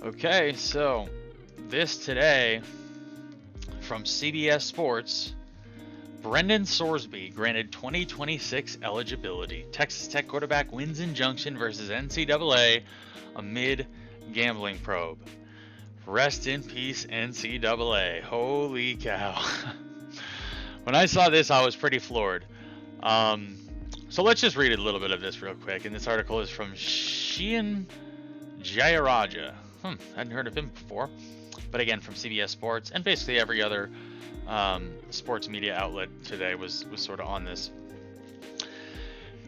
Okay, so this today from CBS Sports, Brendan Sorsby granted 2026 eligibility. Texas Tech quarterback wins injunction versus NCAA amid gambling probe. Rest in peace, NCAA. Holy cow. When I saw this, I was pretty floored. So let's just read a little bit of this real quick. And this article is from Sheehan Jayaraja. Hadn't heard of him before. But again, from CBS Sports, and basically every other sports media outlet today was sort of on this.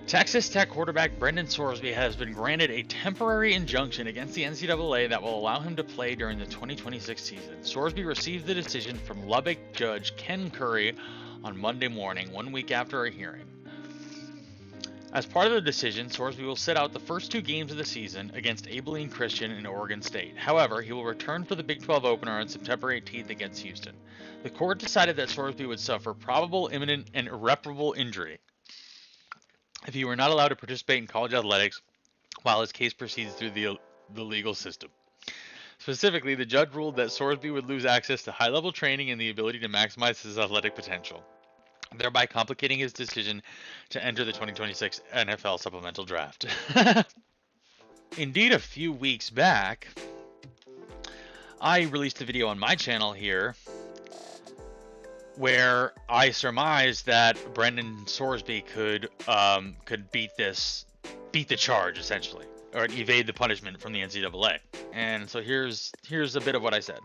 Texas Tech quarterback Brendan Sorsby has been granted a temporary injunction against the NCAA that will allow him to play during the 2026 season. Sorsby received the decision from Lubbock Judge Ken Curry on Monday morning, 1 week after a hearing. As part of the decision, Sorsby will sit out the first 2 games of the season against Abilene Christian and Oregon State. However, he will return for the Big 12 opener on September 18th against Houston. The court decided that Sorsby would suffer probable, imminent, and irreparable injury if he were not allowed to participate in college athletics while his case proceeds through the legal system. Specifically, the judge ruled that Sorsby would lose access to high-level training and the ability to maximize his athletic potential, thereby complicating his decision to enter the 2026 NFL supplemental draft. Indeed, a few weeks back, I released a video on my channel here where I surmised that Brendan Sorsby could beat the charge essentially, or evade the punishment from the NCAA. And so here's a bit of what I said.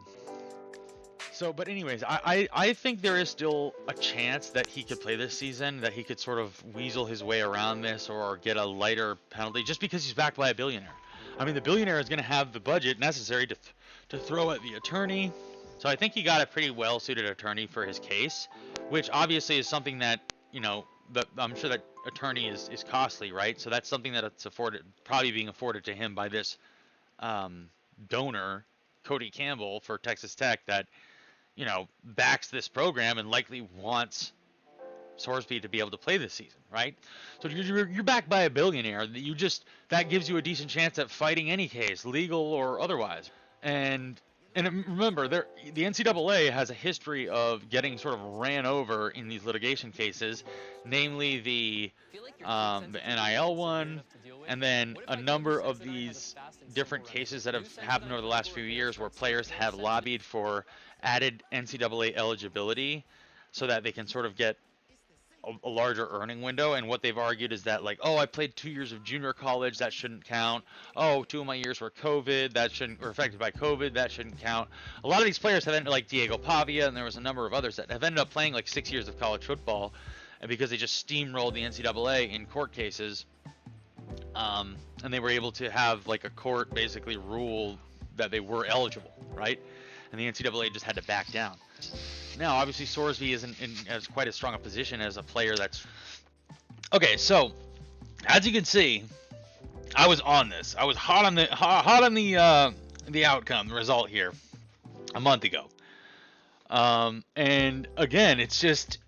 So, but anyways, I think there is still a chance that he could play this season, that he could sort of weasel his way around this or get a lighter penalty just because he's backed by a billionaire. I mean, the billionaire is going to have the budget necessary to throw at the attorney. So I think he got a pretty well-suited attorney for his case, which obviously is something that, I'm sure that attorney is costly, right? So that's something that it's probably being afforded to him by this donor, Cody Campbell, for Texas Tech, that backs this program and likely wants Sorsby to be able to play this season, right? So you're backed by a billionaire. That gives you a decent chance at fighting any case, legal or otherwise. And remember, the NCAA has a history of getting sort of ran over in these litigation cases, namely the NIL one, and then a number of these different cases that have happened over the last few years where players have lobbied for added NCAA eligibility so that they can sort of get a larger earning window. And what they've argued is that, like, I played 2 years of junior college, that shouldn't count. 2 of my years were affected by COVID, that shouldn't count. A lot of these players have ended, like Diego Pavia, and there was a number of others that have ended up playing like 6 years of college football, and because they just steamrolled the NCAA in court cases, and they were able to have like a court basically rule that they were eligible, right? And the NCAA just had to back down. Now, obviously, Sorsby isn't in as quite as strong a position as a player that's... Okay, so, as you can see, I was on this. I was hot on the outcome, the result here, a month ago. And, again, it's just...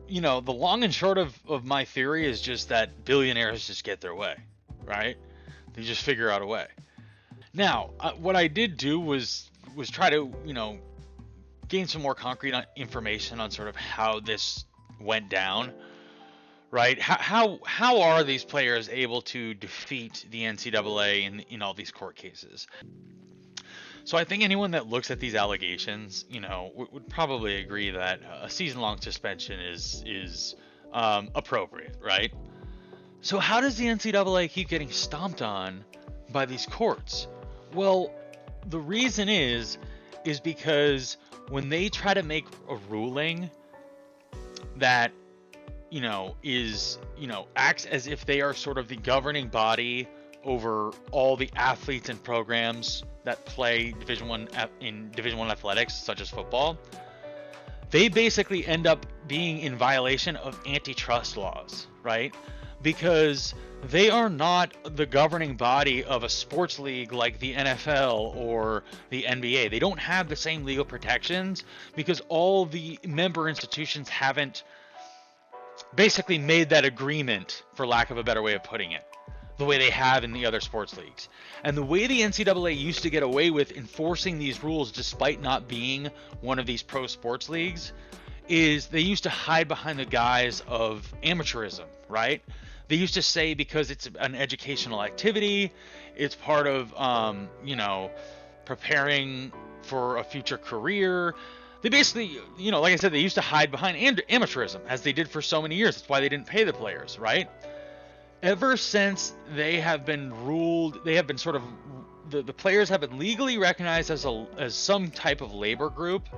the long and short of my theory is just that billionaires just get their way, right? They just figure out a way. Now, what I did do was try to, gain some more concrete information on sort of how this went down, right? How are these players able to defeat the NCAA in all these court cases? So I think anyone that looks at these allegations, would probably agree that a season-long suspension is appropriate, right? So how does the NCAA keep getting stomped on by these courts? Well, the reason is because when they try to make a ruling that, acts as if they are sort of the governing body over all the athletes and programs that play Division I athletics, such as football, they basically end up being in violation of antitrust laws, right? Because they are not the governing body of a sports league like the NFL or the NBA. They don't have the same legal protections because all the member institutions haven't basically made that agreement, for lack of a better way of putting it. the way they have in the other sports leagues. And the way the NCAA used to get away with enforcing these rules despite not being one of these pro sports leagues is they used to hide behind the guise of amateurism, right? They used to say because it's an educational activity, it's part of, preparing for a future career. They basically, like I said, they used to hide behind amateurism, as they did for so many years. That's why they didn't pay the players, right? Ever since they have been ruled, they have been sort of, the players have been legally recognized as some type of labor group.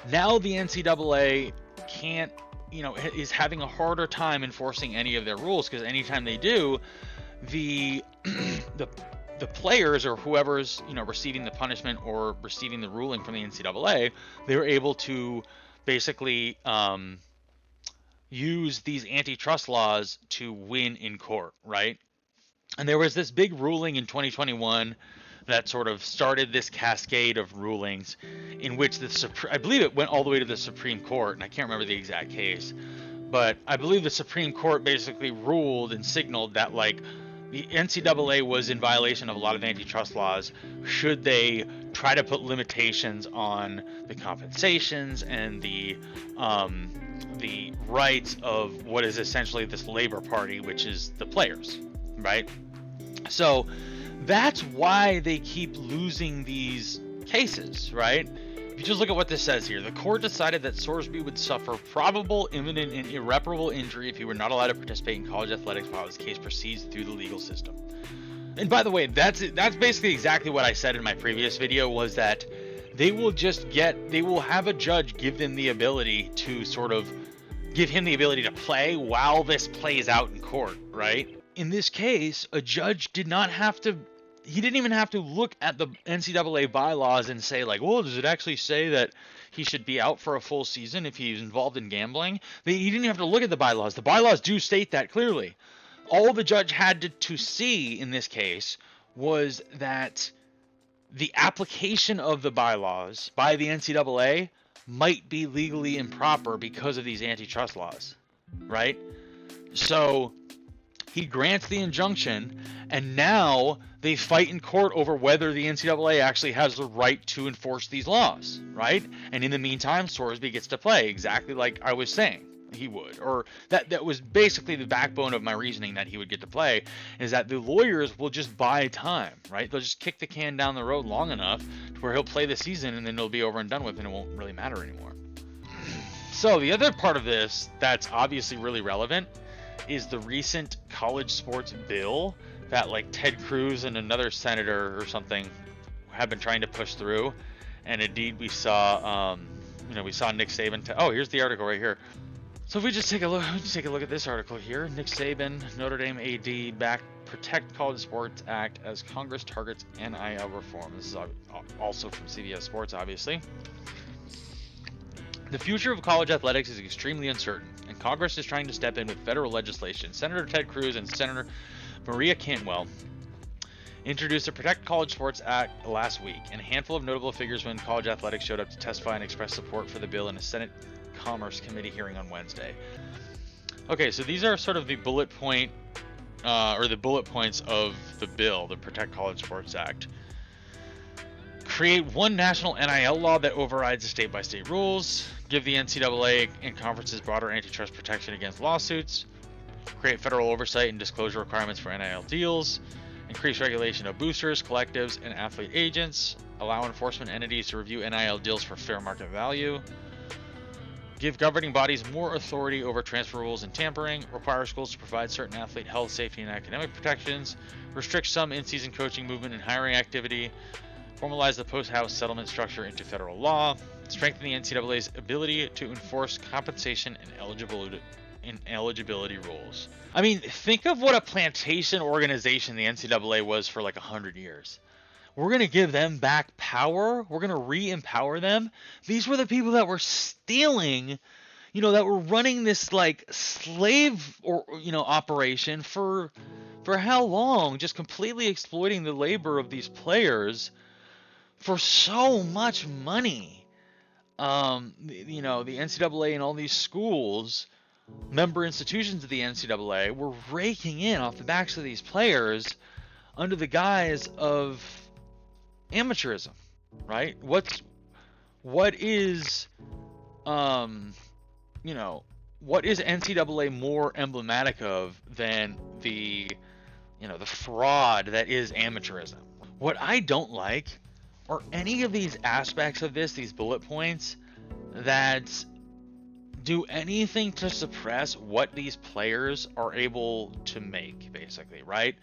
Now the NCAA can't, is having a harder time enforcing any of their rules, because anytime they do, the the players or whoever's receiving the punishment or receiving the ruling from the NCAA, they're able to basically use these antitrust laws to win in court, right? And there was this big ruling in 2021 that sort of started this cascade of rulings in which I believe it went all the way to the Supreme Court, and I can't remember the exact case, but I believe the Supreme Court basically ruled and signaled that, like, the NCAA was in violation of a lot of antitrust laws should they try to put limitations on the compensations and the rights of what is essentially this labor party, which is the players, right? So that's why they keep losing these cases, right? If you just look at what this says here, the court decided that Sorsby would suffer probable, imminent, and irreparable injury if he were not allowed to participate in college athletics while his case proceeds through the legal system. And by the way, that's basically exactly what I said in my previous video, was that they will have a judge give them the ability to sort of give him the ability to play while this plays out in court, right? In this case, a judge didn't even have to look at the NCAA bylaws and say, like, well, does it actually say that he should be out for a full season if he's involved in gambling? He didn't have to look at the bylaws. The bylaws do state that clearly. All the judge had to see in this case was that the application of the bylaws by the NCAA might be legally improper because of these antitrust laws, right? So he grants the injunction, and now they fight in court over whether the NCAA actually has the right to enforce these laws, right? And in the meantime, Sorsby gets to play exactly like I was saying he would, or that was basically the backbone of my reasoning that he would get to play, is that the lawyers will just buy time, right? They'll just kick the can down the road long enough to where he'll play the season, and then it'll be over and done with, and it won't really matter anymore. So the other part of this that's obviously really relevant is the recent college sports bill that, like, Ted Cruz and another senator or something have been trying to push through. And indeed, we saw Nick Saban. Here's the article right here. So if we just take a look at this article here, Nick Saban, Notre Dame AD, back Protect College Sports Act as Congress targets NIL reform. This is also from CBS Sports, obviously. The future of college athletics is extremely uncertain, and Congress is trying to step in with federal legislation. Senator Ted Cruz and Senator Maria Cantwell introduced the Protect College Sports Act last week, and a handful of notable figures within college athletics showed up to testify and express support for the bill in a Senate Commerce Committee hearing on Wednesday. Okay, so these are sort of the bullet points of the bill, the Protect College Sports Act. Create one national NIL law that overrides the state-by-state rules. Give the NCAA and conferences broader antitrust protection against lawsuits. Create federal oversight and disclosure requirements for NIL deals. Increase regulation of boosters, collectives, and athlete agents. Allow enforcement entities to review NIL deals for fair market value. Give governing bodies more authority over transfer rules and tampering. Require schools to provide certain athlete health, safety, and academic protections. Restrict some in-season coaching movement and hiring activity. Formalize the post-house settlement structure into federal law. Strengthen the NCAA's ability to enforce compensation and eligibility rules. I mean, think of what a plantation organization the NCAA was for like 100 years. We're going to give them back power. We're going to re-empower them. These were the people that were stealing, that were running this like slave operation for how long? Just completely exploiting the labor of these players for so much money. The NCAA and all these schools member institutions of the NCAA were raking in off the backs of these players under the guise of amateurism, right? What is what is NCAA more emblematic of than the fraud that is amateurism? What I don't like are any of these aspects of this, these bullet points, that do anything to suppress what these players are able to make, basically, right?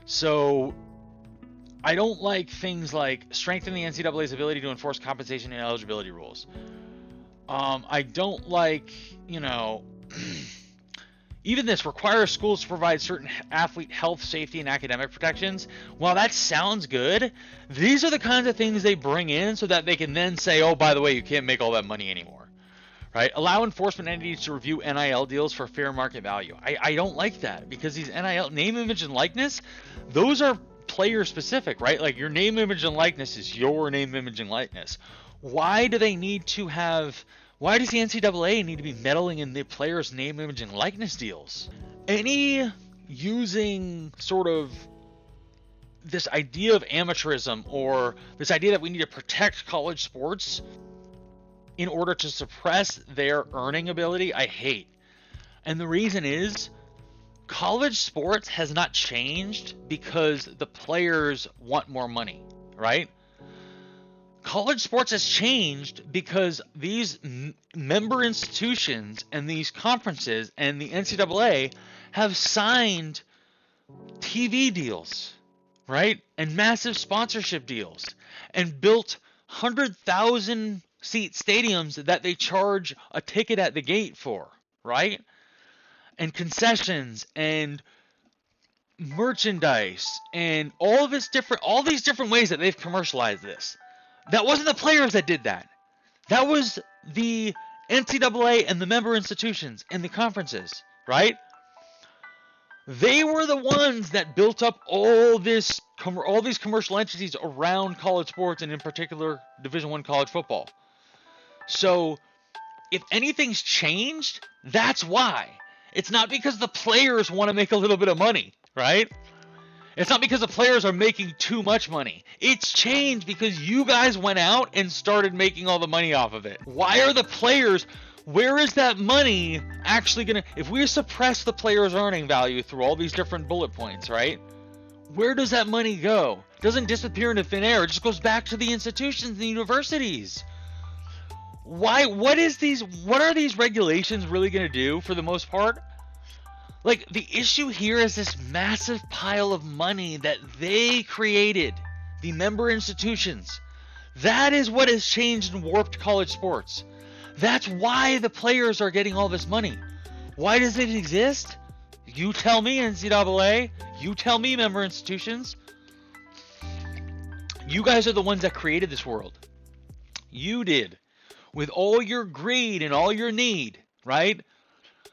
So I don't like things like strengthen the NCAA's ability to enforce compensation and eligibility rules. I don't like, even this requires schools to provide certain athlete health, safety, and academic protections. While that sounds good, these are the kinds of things they bring in so that they can then say, oh, by the way, you can't make all that money anymore, right? Allow enforcement entities to review NIL deals for fair market value. I don't like that, because these NIL, name, image, and likeness, those are player specific, right? Like, your name, image, and likeness is your name, image, and likeness. Why do they need to have... Why does the NCAA need to be meddling in the players' name, image, and likeness deals? Any using sort of this idea of amateurism, or this idea that we need to protect college sports in order to suppress their earning ability, I hate. And the reason is, college sports has not changed because the players want more money, right? College sports has changed because these member institutions and these conferences and the NCAA have signed TV deals, right? And massive sponsorship deals, and built 100,000 seat stadiums that they charge a ticket at the gate for, right? And concessions and merchandise and all these different ways that they've commercialized this. That wasn't the players that did that. That was the NCAA and the member institutions and the conferences, right? They were the ones that built up all these commercial entities around college sports, and in particular Division I college football. So if anything's changed, that's why. It's not because the players want to make a little bit of money, right? It's not because the players are making too much money. It's changed because you guys went out and started making all the money off of it. Why are the players... Where is that money actually going to... If we suppress the players' earning value through all these different bullet points, right? Where does that money go? It doesn't disappear into thin air. It just goes back to the institutions and the universities. Why? What are these regulations really going to do for the most part? Like, the issue here is this massive pile of money that they created, the member institutions. That is what has changed and warped college sports. That's why the players are getting all this money. Why does it exist? You tell me, NCAA. You tell me, member institutions. You guys are the ones that created this world. You did. With all your greed and all your need, right?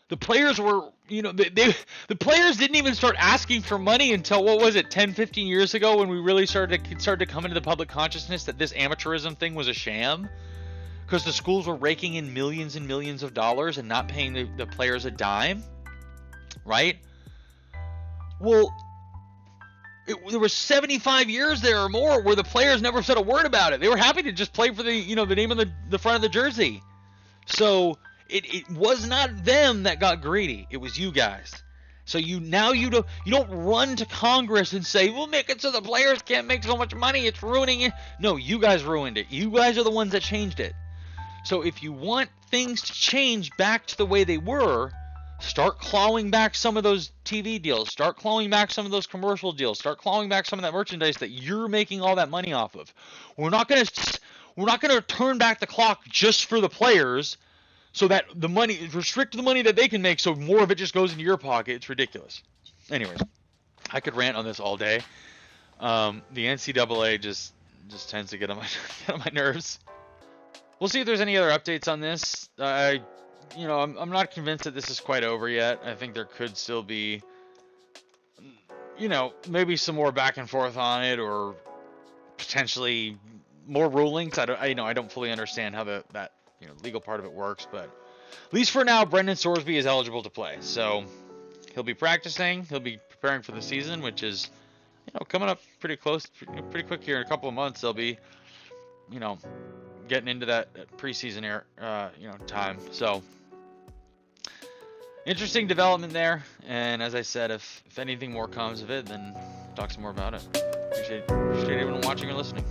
The players were, the players didn't even start asking for money until, 10, 15 years ago, when we really started to come into the public consciousness that this amateurism thing was a sham, because the schools were raking in millions and millions of dollars and not paying the players a dime, right? Well, there was 75 years there or more where the players never said a word about it. They were happy to just play for the name on the front of the jersey. So it was not them that got greedy. It was you guys. So you don't run to Congress and say, we'll make it so the players can't make so much money. It's ruining it. No, you guys ruined it. You guys are the ones that changed it. So if you want things to change back to the way they were, start clawing back some of those TV deals. Start clawing back some of those commercial deals. Start clawing back some of that merchandise that you're making all that money off of. We're not going to turn back the clock just for the players, so that the money, restrict the money that they can make, so more of it just goes into your pocket. It's ridiculous. Anyways, I could rant on this all day. The NCAA just tends to get on my nerves. We'll see if there's any other updates on this. I'm not convinced that this is quite over yet. I think there could still be, maybe some more back and forth on it, or potentially more rulings. I don't fully understand how that legal part of it works, but at least for now, Brendan Sorsby is eligible to play. So he'll be practicing. He'll be preparing for the season, which is, coming up pretty close, pretty quick here in a couple of months. They'll be, getting into that preseason time. So interesting development there. And as I said, if anything more comes of it, then talk some more about it. Appreciate everyone watching or listening.